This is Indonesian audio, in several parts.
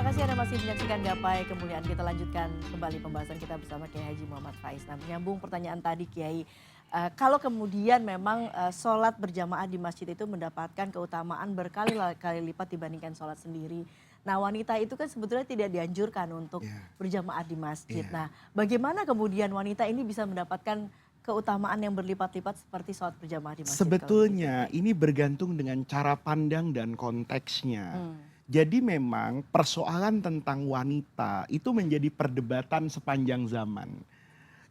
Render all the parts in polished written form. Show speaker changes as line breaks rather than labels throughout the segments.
Terima kasih Anda masih menyaksikan Gapai Kemuliaan. Kita lanjutkan kembali pembahasan kita bersama Kiai Haji Muhammad Faiz. Nah, menyambung pertanyaan tadi Kiai, kalau kemudian memang sholat berjamaah di masjid itu mendapatkan keutamaan berkali-kali lipat dibandingkan sholat sendiri. Nah, wanita itu kan sebetulnya tidak dianjurkan untuk
Ya,
berjamaah di masjid.
ya.
Nah, bagaimana kemudian wanita ini bisa mendapatkan keutamaan yang berlipat-lipat seperti sholat berjamaah di masjid kalau begitu
Sebetulnya
Kiai?
ini bergantung dengan cara pandang dan konteksnya.
Hmm.
Jadi memang persoalan tentang wanita itu menjadi perdebatan sepanjang zaman.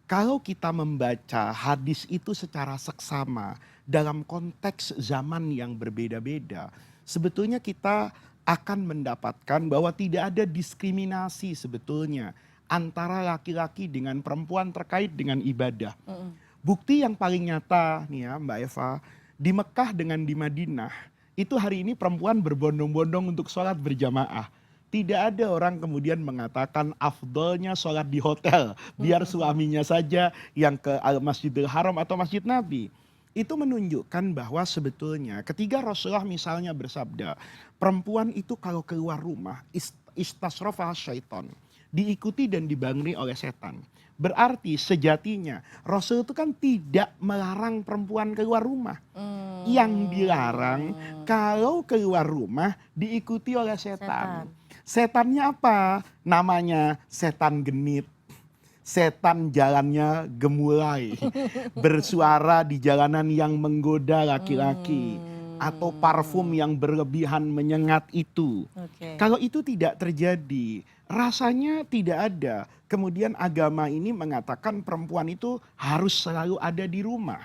Kalau kita membaca hadis itu secara seksama dalam konteks zaman yang berbeda-beda, sebetulnya kita akan mendapatkan bahwa tidak ada diskriminasi sebetulnya antara laki-laki dengan perempuan terkait dengan ibadah.
Mm-mm.
Bukti yang paling nyata nih ya Mbak Eva, di Mekah dengan di Madinah, itu hari ini perempuan berbondong-bondong untuk sholat berjamaah. Tidak ada orang kemudian mengatakan afdolnya sholat di hotel, biar suaminya saja yang ke Masjidil Haram atau Masjid Nabi. Itu menunjukkan bahwa sebetulnya ketika Rasulullah misalnya bersabda, perempuan itu kalau keluar rumah, istasrofa syaiton, diikuti dan dibangri oleh setan. Berarti sejatinya Rasul itu kan tidak melarang perempuan keluar rumah. Yang dilarang
Hmm.
kalau keluar rumah diikuti oleh
Setan.
setan. Setannya apa? Namanya setan genit. Setan jalannya gemulai. Bersuara di jalanan yang menggoda laki-laki. Atau parfum yang berlebihan menyengat itu.
Oke.
Kalau itu tidak terjadi, rasanya tidak ada. Kemudian agama ini mengatakan perempuan itu harus selalu ada di rumah.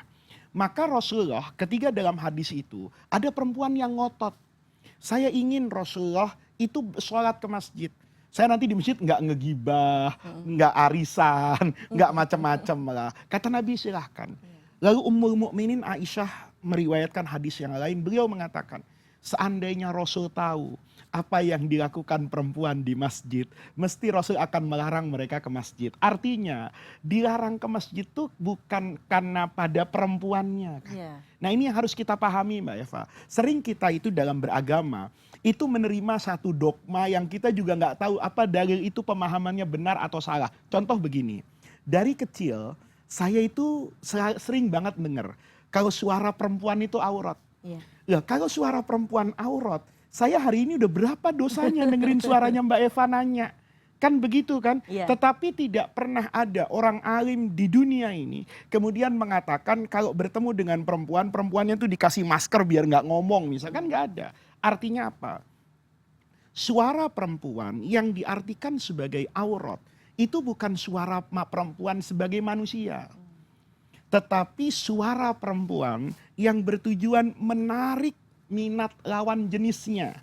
Maka Rasulullah ketika dalam hadis itu ada perempuan yang ngotot. Saya ingin Rasulullah itu sholat ke masjid. Saya nanti di masjid nggak ngegibah, nggak arisan, nggak macam-macam lah. Kata Nabi silahkan. Lalu Ummul Mukminin Aisyah meriwayatkan hadis yang lain. Beliau mengatakan, seandainya Rasul tahu apa yang dilakukan perempuan di masjid, mesti Rasul akan melarang mereka ke masjid. Artinya, dilarang ke masjid itu bukan karena pada perempuannya.
Iya.
Nah ini yang harus kita pahami Mbak Eva. Sering kita itu dalam beragama, itu menerima satu dogma yang kita juga nggak tahu apa dalil itu pemahamannya benar atau salah. Contoh begini, dari kecil saya itu sering banget dengar, kalau suara perempuan itu aurat.
Iya.
Ya, kalau suara perempuan aurat, saya hari ini udah berapa dosanya dengerin suaranya Mbak Eva nanya. Kan begitu kan?
Iya.
Tetapi tidak pernah ada orang alim di dunia ini kemudian mengatakan kalau bertemu dengan perempuan, perempuannya itu dikasih masker biar nggak ngomong. Misalkan nggak ada. Artinya apa? Suara perempuan yang diartikan sebagai aurat, itu bukan suara perempuan sebagai manusia. Tetapi suara perempuan yang bertujuan menarik minat lawan jenisnya.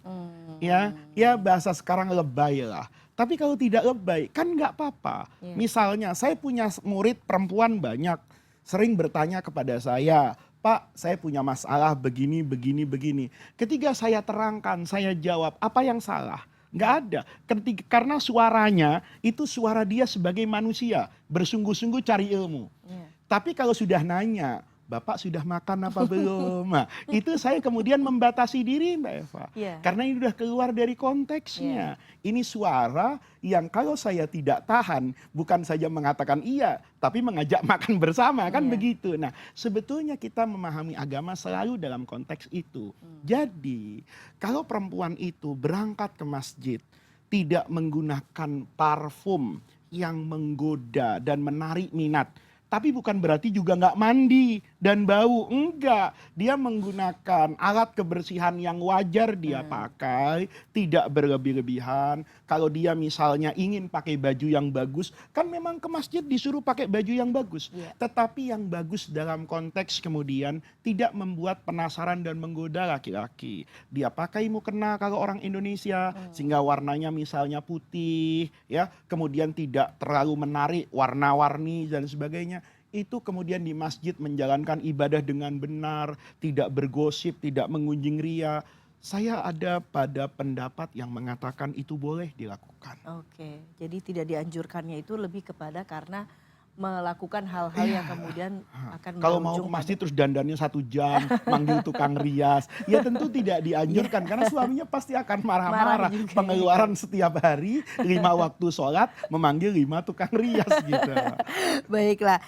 Ya bahasa sekarang lebay lah. Tapi kalau tidak lebay kan nggak apa-apa.
Iya.
Misalnya saya punya murid perempuan banyak, sering bertanya kepada saya, Pak, saya punya masalah begini, begini, begini. Ketika saya terangkan, saya jawab, apa yang salah? Nggak ada. Karena suaranya itu suara dia sebagai manusia, bersungguh-sungguh cari ilmu.
Iya.
Tapi kalau sudah nanya, Bapak sudah makan apa belum? Nah, itu saya kemudian membatasi diri Mbak Eva.
Iya.
Karena ini sudah keluar dari konteksnya. Ini suara yang kalau saya tidak tahan, bukan saja mengatakan iya, tapi mengajak makan bersama, kan
Iya.
begitu. Nah, sebetulnya kita memahami agama selalu dalam konteks itu. Jadi, kalau perempuan itu berangkat ke masjid, tidak menggunakan parfum yang menggoda dan menarik minat, tapi bukan berarti juga nggak mandi dan bau. Enggak. Dia menggunakan alat kebersihan yang wajar dia pakai. Tidak berlebih-lebihan. Kalau dia misalnya ingin pakai baju yang bagus, kan memang ke masjid disuruh pakai baju yang bagus.
Iya.
Tetapi yang bagus dalam konteks kemudian tidak membuat penasaran dan menggoda laki-laki. Dia pakai mukena kalau orang Indonesia, sehingga warnanya misalnya putih, ya, kemudian tidak terlalu menarik, warna-warni dan sebagainya. Itu kemudian di masjid menjalankan ibadah dengan benar, tidak bergosip, tidak mengunjing ria. Saya ada pada pendapat yang mengatakan itu boleh dilakukan.
Oke, jadi tidak dianjurkannya itu lebih kepada karena melakukan hal-hal yang kemudian akan
Kalau mau ke
berujung
masjid
pada
terus dandannya 1 jam, manggil tukang rias, ya tentu tidak dianjurkan karena suaminya pasti akan
marah
marah-marah.
juga.
Pengeluaran setiap hari 5 waktu sholat memanggil 5 tukang rias gitu.
Baiklah,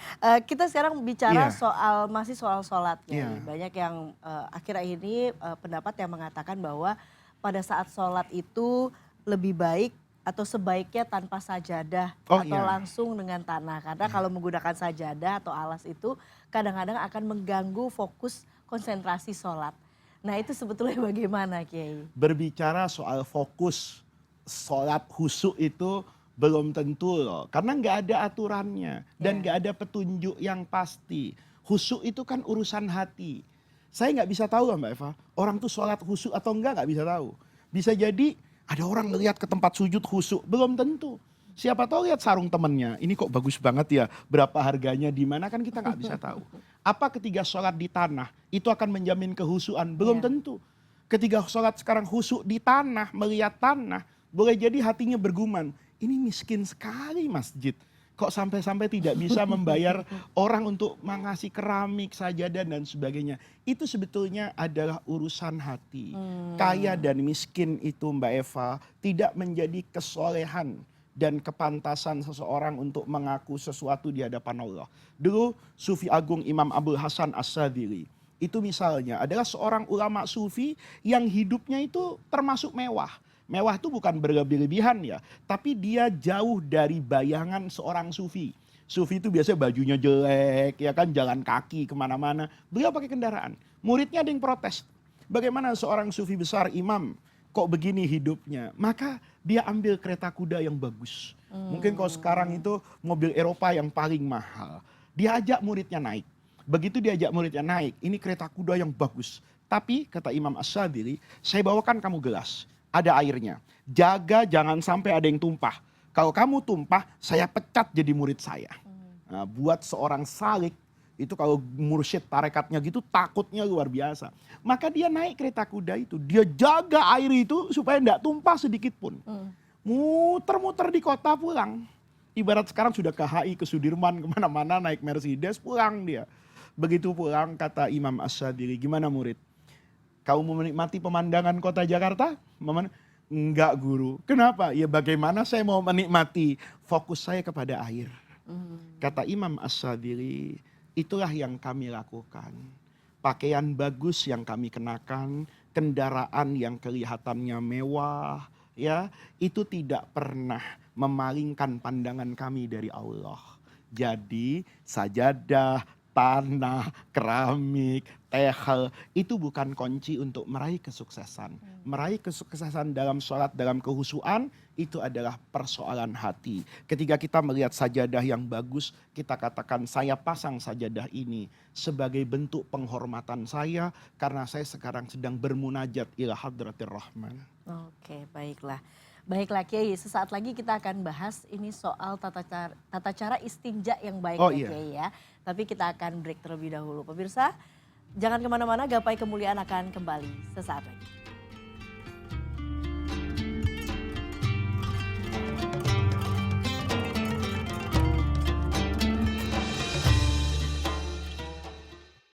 kita sekarang bicara
Iya,
soal masih soal sholat Kiai.
iya,
Banyak yang akhir-akhir ini pendapat yang mengatakan bahwa pada saat sholat itu lebih baik atau sebaiknya tanpa sajadah
oh
atau
iya,
langsung dengan tanah. Karena
iya.
kalau menggunakan sajadah atau alas itu kadang-kadang akan mengganggu fokus konsentrasi sholat. Nah itu sebetulnya bagaimana Kiai?
Berbicara soal fokus sholat khusyuk itu belum tentu loh. Karena nggak ada aturannya dan
Ya,
nggak ada petunjuk yang pasti. Khusyuk itu kan urusan hati. Saya nggak bisa tahu loh Mbak Eva, orang tuh sholat khusyuk atau nggak bisa tahu. Bisa jadi ada orang ngelihat ke tempat sujud khusyuk, belum tentu. Siapa tahu lihat sarung temennya, ini kok bagus banget ya, berapa harganya, di mana kan kita nggak bisa tahu. Apa ketika sholat di tanah, itu akan menjamin kehusuan? Belum
ya.
tentu. Ketika sholat sekarang khusyuk di tanah, melihat tanah, boleh jadi hatinya bergumam, ini miskin sekali masjid. Kok sampai-sampai tidak bisa membayar orang untuk mengasih keramik, sajadah dan sebagainya. Itu sebetulnya adalah urusan hati. Kaya dan miskin itu Mbak Eva tidak menjadi kesolehan dan kepantasan seseorang untuk mengaku sesuatu di hadapan Allah. Dulu Sufi Agung Imam Abdul Hasan As-Sadili itu misalnya adalah seorang ulama sufi yang hidupnya itu termasuk mewah. Mewah itu bukan berlebih-lebihan ya, tapi dia jauh dari bayangan seorang sufi. Sufi itu biasanya bajunya jelek, ya kan, jalan kaki kemana-mana. Beliau pakai kendaraan. Muridnya ada yang protes. Bagaimana seorang sufi besar, imam, kok begini hidupnya? Maka dia ambil kereta kuda yang bagus. Mungkin kalau sekarang itu mobil Eropa yang paling mahal. Dia ajak muridnya naik. Begitu diajak muridnya naik, ini kereta kuda yang bagus. Tapi kata Imam As-Sadili, saya bawakan kamu gelas. Ada airnya. Jaga jangan sampai ada yang tumpah. Kalau kamu tumpah, saya pecat jadi murid saya. Nah, buat seorang salik, itu kalau mursyid tarekatnya gitu takutnya luar biasa. Maka dia naik kereta kuda itu. Dia jaga air itu supaya tidak tumpah sedikit pun. Muter-muter di kota pulang. Ibarat sekarang sudah ke HI, ke Sudirman, kemana-mana naik Mercedes, pulang dia. Begitu pulang kata Imam As-Sadili, gimana murid? Kau mau menikmati pemandangan kota Jakarta? Enggak guru. Kenapa? Ya bagaimana saya mau menikmati? Fokus saya kepada air. Kata Imam As-Sadili, itulah yang kami lakukan. Pakaian bagus yang kami kenakan, kendaraan yang kelihatannya mewah, ya, itu tidak pernah memalingkan pandangan kami dari Allah. Jadi sajadah, tanah, keramik, tehel, itu bukan kunci untuk meraih kesuksesan. Meraih kesuksesan dalam sholat, dalam kehusuan, itu adalah persoalan hati. Ketika kita melihat sajadah yang bagus, kita katakan saya pasang sajadah ini sebagai bentuk penghormatan saya, karena saya sekarang sedang bermunajat ila hadratir rahman.
Oke, baiklah. Baiklah Kiai, sesaat lagi kita akan bahas ini soal tata cara istinja yang baik
Oh
ya
iya.
Kiai ya. Tapi kita akan break terlebih dahulu. Pemirsa, jangan kemana-mana, Gapai Kemuliaan akan kembali sesaat lagi.